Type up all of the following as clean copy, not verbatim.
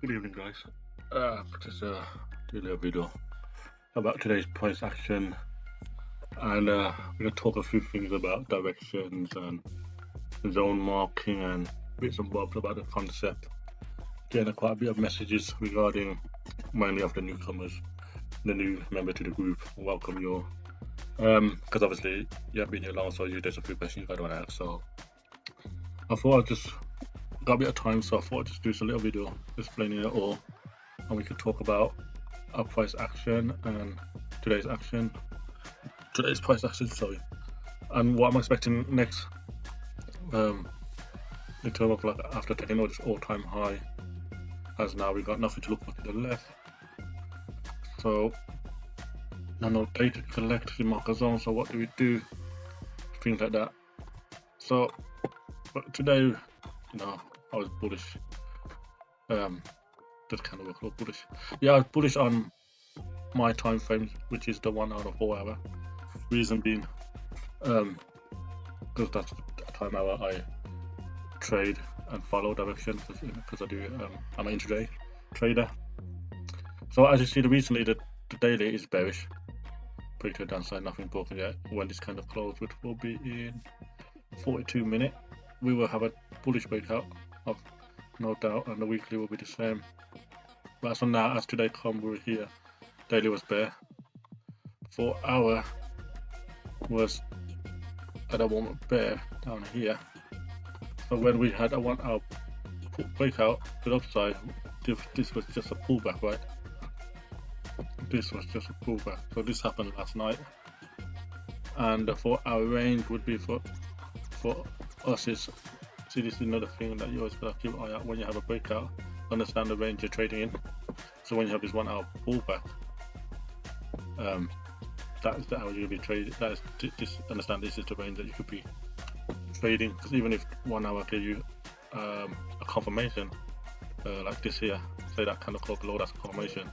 Good evening, guys. Just do a little video about today's price action, and we're gonna talk a few things about directions and zone marking and bits and bobs about the concept. Getting quite a bit of messages regarding mainly of the newcomers, the new member to the group. Welcome you all. Because obviously you haven't been here long, so there's a few questions you guys want to ask. So I thought I'd just got a bit of time, so I thought I'd just do a little video explaining it all, and we could talk about our price action and today's price action, sorry, and what I'm expecting next, in terms of like after taking out this all-time high, as now we've got nothing to look for to the left. So no data to collect the marker zone, so what do we do? Things like that. So but today, I was bullish. That kind of work bullish. Yeah, I was bullish on my time frame, which is the 1 hour or 4 hour. Reason being, because that's the time hour I trade and follow direction, because I do. I'm an intraday trader. So as you see, recently the daily is bearish, pretty to the downside, nothing broken yet. When this kind of close, which will be in 42 minutes, we will have a bullish breakout of no doubt, and the weekly will be the same. But as of now, as today come, we're here. Daily was bear. 4 hour was at a moment bear down here. So when we had a 1 hour breakout to the upside, this was just a pullback, right? This was just a pullback. So this happened last night, and the 4 hour range would be for us is. See, this is another thing that you always gotta keep an eye out when you have a breakout. Understand the range you're trading in. So when you have this 1 hour pullback, that is the hour you'll be trading. That is just understand this is the range that you could be trading. Because even if 1 hour gives you a confirmation, like this here, say that kind of close below, that's a confirmation.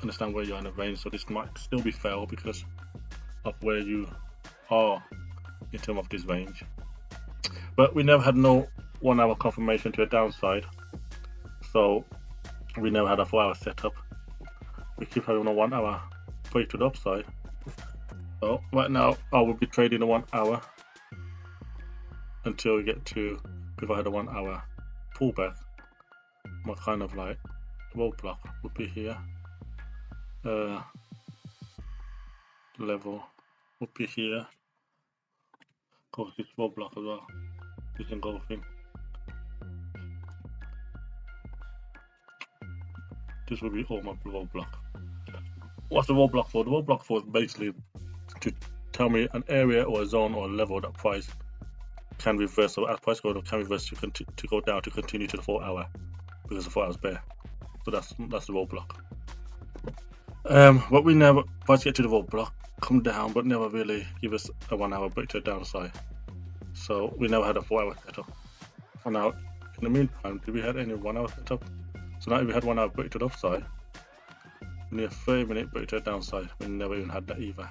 Understand where you're in the range. So this might still be fail because of where you are in terms of this range. But we never had no 1 hour confirmation to a downside, so we never had a 4 hour setup. We keep having a 1 hour break to the upside. So right now I will be trading the 1 hour until we get to, if I had a 1 hour pullback, my kind of like roadblock would be here. Level would be here. Of course, this roadblock as well. This engulfing. This will be all my roadblock. What's the roadblock for? The roadblock for is basically to tell me an area or a zone or a level that price can reverse. So as price goes up, can reverse to go down to continue to the 4 hour, because the 4 hours bear. So that's the roadblock. But we never price get to the roadblock, come down, but never really give us a 1 hour break to the downside. So we never had a 4 hour setup. For now, in the meantime, did we had any 1 hour setup? So now we had 1 hour break to the upside. We need a 30-minute break to the downside. We never even had that either.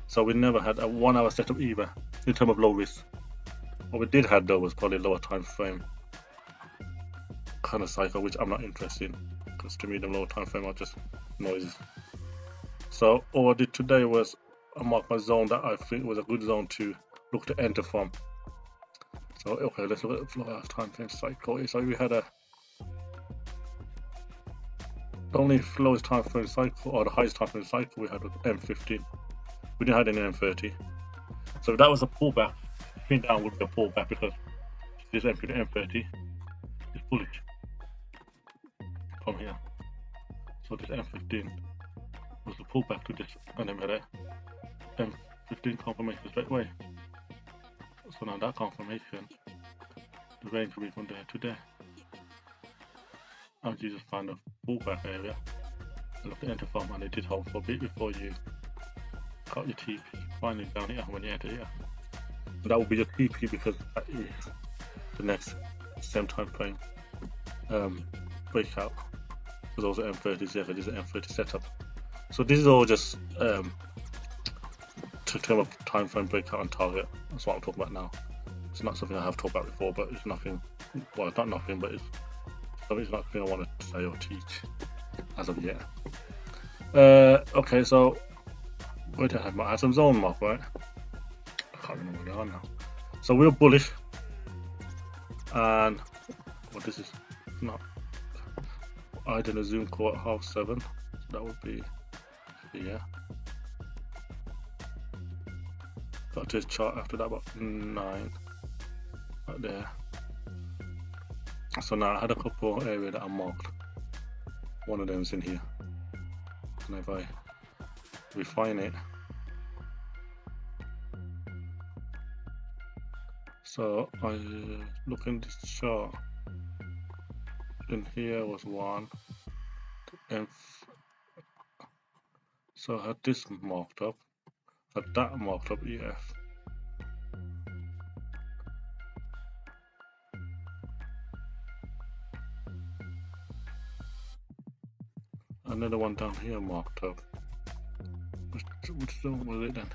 So we never had a 1 hour setup either in terms of low risk. What we did have though was probably lower time frame kind of cycle, which I'm not interested in, because to me the lower time frame are just noises. So all I did today was I marked my zone that I think was a good zone to look to enter from. So okay, let's look at the last time frame cycle. So we had the only lowest time frame cycle, or the highest time frame cycle we had was M15. We didn't have any M30. So if that was a pullback, spin down would be a pullback, because this M30 is bullish from here. So this M15 was the pullback to this, and then we had a M15 confirmation straight away. So now that confirmation, the range will be from there to there. And you just find a pullback area and look to enter from, and it did hold for a bit before you got your TP finally down here when you enter here. And that will be your TP, because that is the next same time frame breakout. So those are M30s, yeah, this is an M30 setup. So this is all just to term of time frame breakout and target. That's what I'm talking about now. It's not something I have talked about before, but it's nothing. Well, it's not nothing, but it's So it's not something I want to say or teach as of yet. Okay, so where did I have? I had some zone mark, right? I can't remember where they are now. So we're bullish, and well, this is not. I did a Zoom call at 7:30, so that would be here. Got to his chart after that about 9, right there. So now I had a couple areas that I marked. One of them is in here, and if I refine it, so I look in this chart. In here was one, and so I had this marked up, had that marked up EF. Another one down here marked up. Which zone was it then?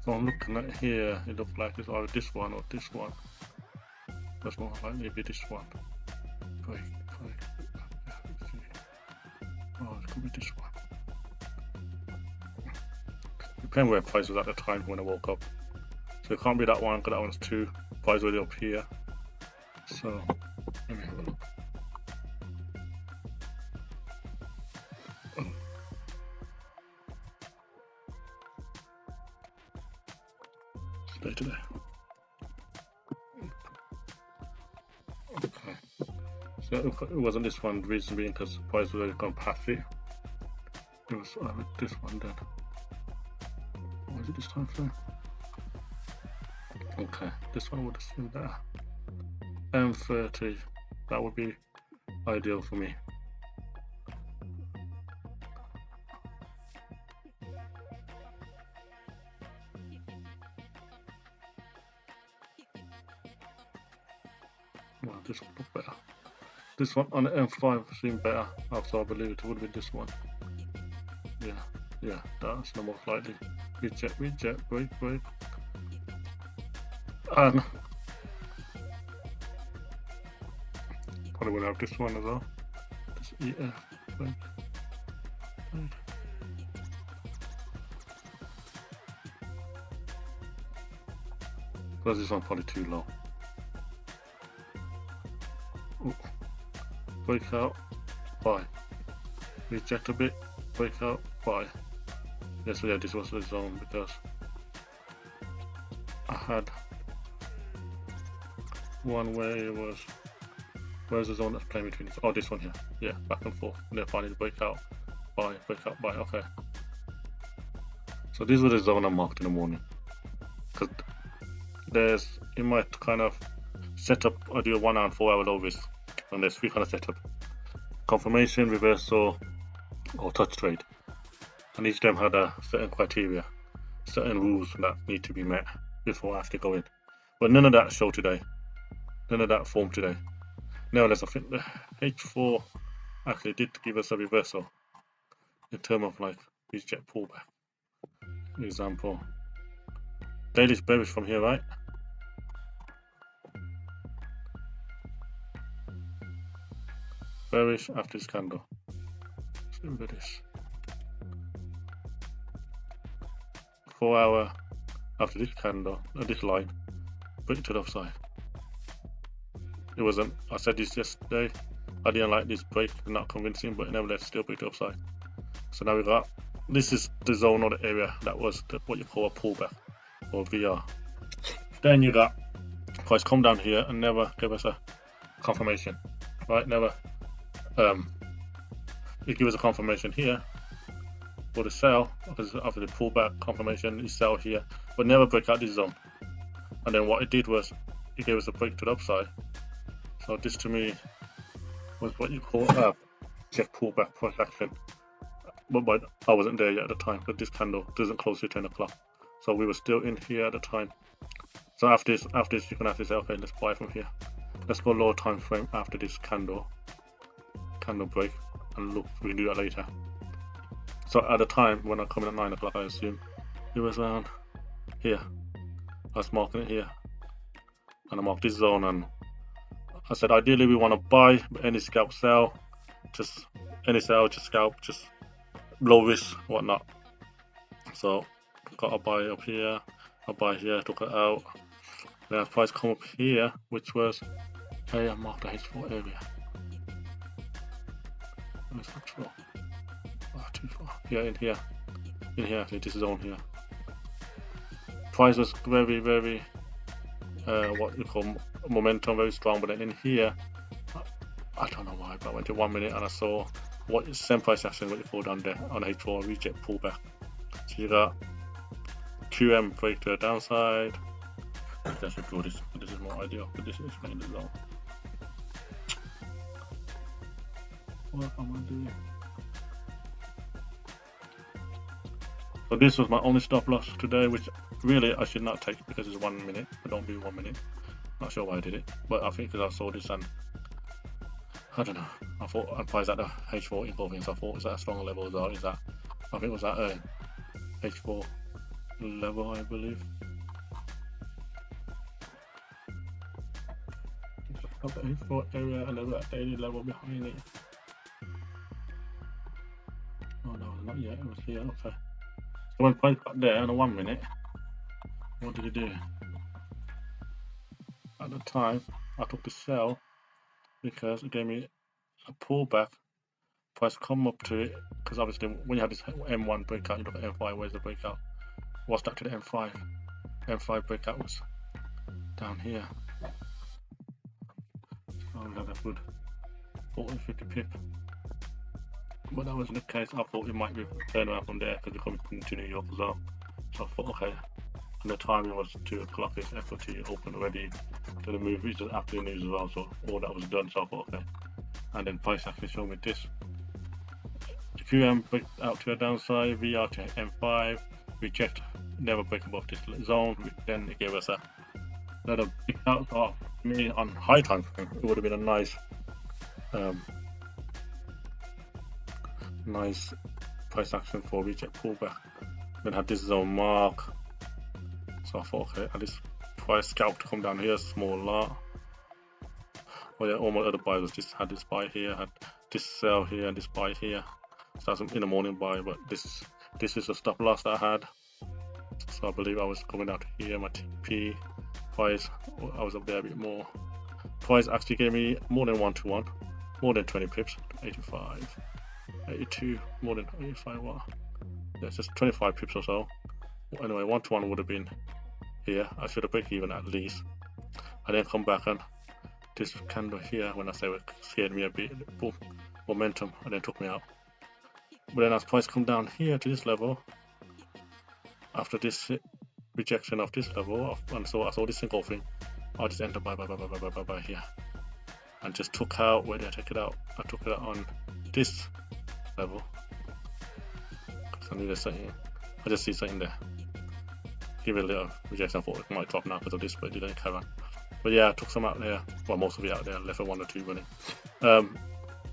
So I'm looking at here, it looks like it's either this one or this one. That's more likely to be this one. Oh, it could be this one. Depending where price was at the time when I woke up. So it can't be that one, because that one's 2. Price already up here. So let me have a look. Stay today. Okay. So it wasn't this one, the reason being because price was already gone past it. It was this one then. Or is it this time frame? Okay, this one would have seemed better. M30, that would be ideal for me. Well, this would look better. This one on the M5 seemed better, so I believe it would be this one. Yeah, that's the most likely. Reject, break. And probably would have this one as well. This EF, break. Because this one's probably too low. Ooh. Break out, buy. Reject a bit, break out, buy. Yes, so yeah, this was the zone because I had one where it was, where's the zone that's playing between these? Oh, this one here. Yeah, back and forth. And then finally break out, buy, okay. So these were the zone I marked in the morning. Because there's, in my kind of setup, I do a 1 hour and 4 hour low risk. And there's 3 kind of setup: confirmation, reversal, or touch trade. And each of them had a certain criteria, certain rules that need to be met before I actually go in. But none of that showed today. None of that formed today. Nevertheless, I think the H4 actually did give us a reversal in terms of like reject pullback. Example, daily's bearish from here, right? Bearish after this candle. Let's look at this. 4 hour after this candle, this line, break to the upside. It wasn't, I said this yesterday, I didn't like this break, not convincing, but nevertheless still break to the upside. So now we got, this is the zone or the area that was what you call a pullback or VR. Then you got price come down here and never give us a confirmation, right? Never. It gives us a confirmation here for the sell, because after the pullback confirmation, you sell here, but never break out this zone. And then what it did was it gave us a break to the upside. So this to me was what you call check pullback price action. But I wasn't there yet at the time because this candle doesn't close till 10 o'clock. So we were still in here at the time. So after this you can actually say, okay, let's buy from here. Let's go lower time frame after this candle break, and look, we can do that later. So at the time when I come in at 9 o'clock, I assume it was around here. I was marking it here, and I marked this zone, and I said ideally we want to buy any scalp sell, just any sell, just scalp, just low risk, whatnot. So got a buy up here, a buy here, took it out. Then as price come up here, which was I marked the H4 area. Where's that from? Too far. Yeah, in here, this zone here. Price was very, very what you call momentum, very strong, but then in here, I don't know why, but I went to 1 minute and I saw what is same price action, what you call down there on H4 reject pullback. So you got QM break to the downside. I should draw this, but this is more ideal, but this is in the zone. What am I doing? So this was my only stop loss today, which really I should not take because it's 1 minute. I don't do 1 minute. Not sure why I did it, but I think because I saw this and I don't know. I thought I priced at the H4 engulfing, so I thought, is that a stronger level as well? Is that? I think it was at a H4 level, I believe. Got the H4 area and the daily level behind it. Oh no, not yet. It was here. Okay. So when price got there in a 1 minute, what did he do? At the time, I took the sell because it gave me a pullback. Price come up to it because obviously when you have this M1 breakout, you look at M5. Where's the breakout? What's that to the M5? M5 breakout was down here. So we had a good 40-50 pip. But that wasn't the case. I thought it might be turned around from there because we're coming to New York as well. So I thought, okay. And the timing was 2 o'clock. It's FOT open already. So the move is just after the news as well. So all that was done. So I thought, okay. And then price actually showed me this. QM break out to the downside, VR to M5, reject, never break above this zone. Then it gave us another big out of me on high time frame. It would have been a nice price action for reject pullback. Then had this zone mark. So I thought, okay, at this price scalp to come down here, small lot. Oh yeah, all my other buys was just had this buy here, had this sell here, and this buy here. So that's in the morning buy, but this is the stop loss that I had. So I believe I was coming out here, my TP price, I was up there a bit more. Price actually gave me more than 1-to-1, more than 20 pips, 85, 82, more than 85, what? Yeah, it's just 25 pips or so. Anyway, 1-to-1 would have been here. I should have break even at least. I then come back and this candle here, when I say it scared me a bit, boom, momentum, and then took me out. But then as price come down here to this level, after this rejection of this level, and so I saw this engulfing, I just enter buy here, and just took out. Where did I take it out? I took it out on this level because I knew there's something. I just see something there. Give it a little rejection. I thought it might drop now because of this, but it didn't carry on. But yeah, I took some out there. Well, most of it out there. Left a 1 or 2 running.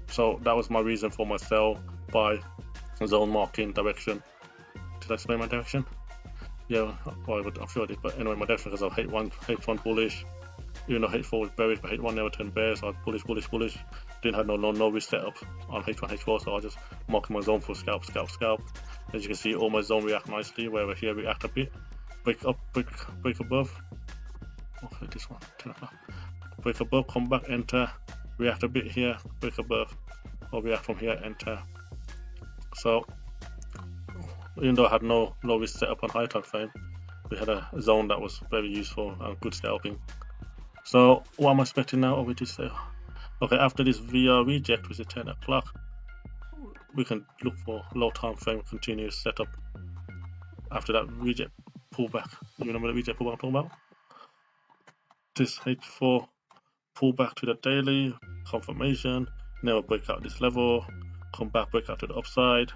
So that was my reason for my sell buy zone marking direction. Did I explain my direction? Yeah, well, I'm sure I did. But anyway, my direction because of H1 bullish. Even though H4 was bearish, but H1 never turned bear, so I was bullish. Didn't have no risk setup on H1, H4, so I just marking my zone for scalp. As you can see, all my zone react nicely. Wherever here react a bit, break up, break above. Okay, this one, 10 o'clock. Break above, come back, enter, react a bit here, break above, or react from here, enter. So, even though I had no low risk setup on high time frame, we had a zone that was very useful and good scalping. So, what am I expecting now over this sale? Okay, after this VR reject, which is 10 o'clock, we can look for low time frame continuous setup. After that reject pullback, you remember the reject pullback I'm talking about? This H4 pullback to the daily, confirmation, never break out this level, come back, break out to the upside.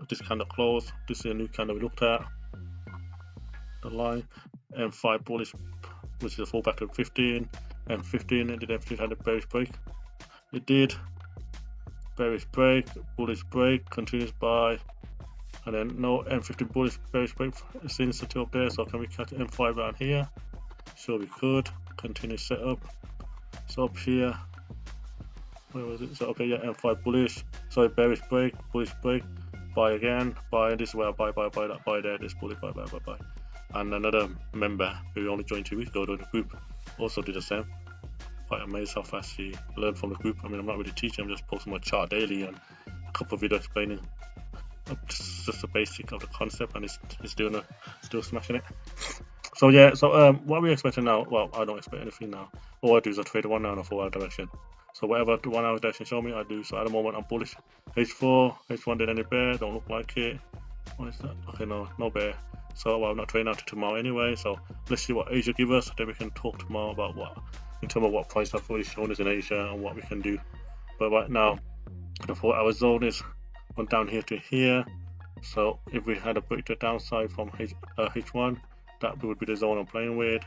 This candle close, this is a new candle we looked at. The line, M5 bullish, which is a fallback to 15, M15, and did everything had a bearish break. It did. bearish break, bullish break, continuous buy, and then no M50 bullish bearish break seems to up there. So can we catch M5 around here? Sure we could. Continue setup. So up here, where was it? So okay, yeah, M5 bullish. So bearish break, bullish break, buy again, buy. This is where I buy that, buy there. This bullish buy. And another member who only joined 2 weeks ago in the group also did the same. Quite amazed how fast he learned from the group. I mean, I'm not really teaching, I'm just posting my chart daily and a couple of videos explaining just the basic of the concept, and he's doing still smashing it. So yeah, so what are we expecting now? Well, I don't expect anything now. All I do is I trade 1 hour in a 4 hour direction. So whatever the 1 hour direction show me, I do. So at the moment I'm bullish. H4, H1 did any bear, don't look like it. What is that? Okay, no bear. So well, I'm not trading out to tomorrow anyway. So let's see what Asia give us. Then we can talk tomorrow about what, in terms of what price I've already shown us in Asia and what we can do. But right now, the 4 hour zone is on down here to here. So if we had a break to the downside from H1, that would be the zone I'm playing with.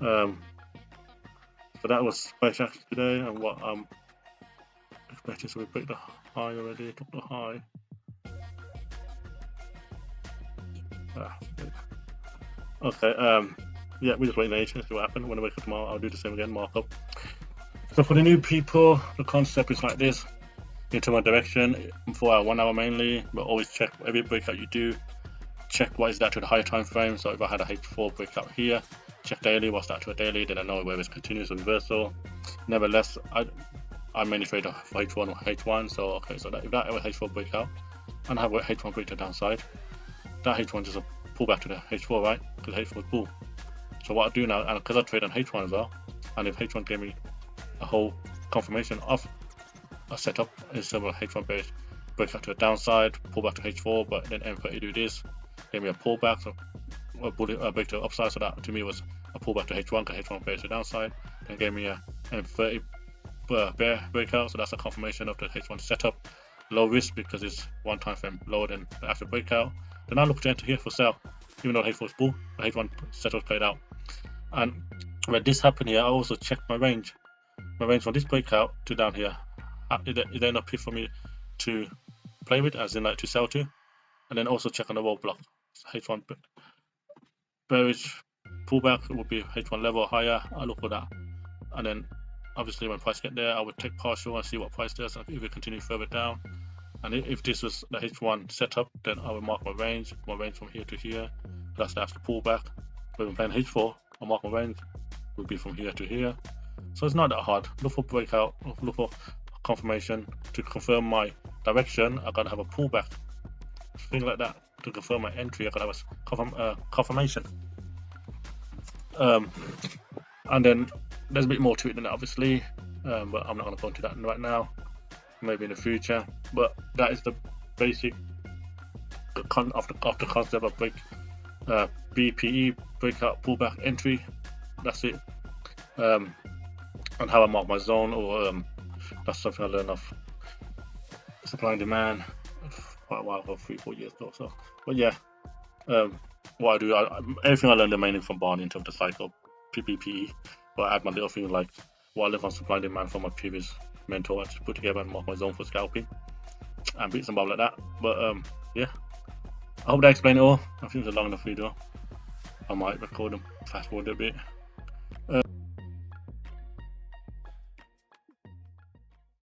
So that was price action today, and what I'm expecting. So we break the high already, took the high. Okay, yeah, we're just waiting age to see what happens. When I wake up tomorrow, I'll do the same again, mark up. So for the new people, the concept is like this. Into my direction for 1 hour mainly, but always check every breakout you do. Check what is that to the higher time frame. So if I had a H4 breakout here, check daily what's that to a daily, then I know whether it's continuous or reversal. Nevertheless, I mainly trade for H1 or H1. So okay, so that if that ever H4 breakout and I have a H1 break to the downside, that H1 just a pullback to the H4, right? Because H4 is bull. So what I do now, and because I trade on H1 as well, and if H1 gave me a whole confirmation of a setup instead of a H1 bearish breakout to the downside, pullback to H4, but then M30 do this, gave me a pullback, so a break to the upside. So that to me was a pullback to H1 because H1 bearish to the downside, then gave me a M30 bear breakout. So that's a confirmation of the H1 setup. Low risk because it's 1 time frame lower than the actual breakout. Then I look to enter here for sell, even though H4 is bull, the H1 setup played out. And when this happened here, I also checked my range. My range from this breakout to down here. Is there enough for me to play with, as in like to sell to? And then also check on the roadblock. H1 bearish pullback would be H1 level or higher. I look for that, and then obviously when price get there, I would take partial and see what price does, and if it continue further down. And if this was the H1 setup, then I would mark my range from here to here. That's the after pullback. When I'm playing H4, I mark my range would be from here to here. So it's not that hard. Look for breakout, look for confirmation. To confirm my direction, I gotta have a pullback, things like that. To confirm my entry, I gotta have a confirmation. And then there's a bit more to it than that, obviously, but I'm not gonna go into that right now. Maybe in the future. But that is the basic of the concept of BPE, breakout, pullback, entry. That's it. And how I mark my zone, or that's something I learned of supply and demand quite a while ago, 3-4 years ago. So, but yeah, what I do, everything I learned mainly from Barney in terms of the cycle, BPE. But I add my little thing like what I learned from supply and demand from my previous mentor. I just put together and mark my zone for scalping and bits and bobs like that. But yeah, I hope that explained it all. I think it's a long enough video. I might record them fast forward a bit.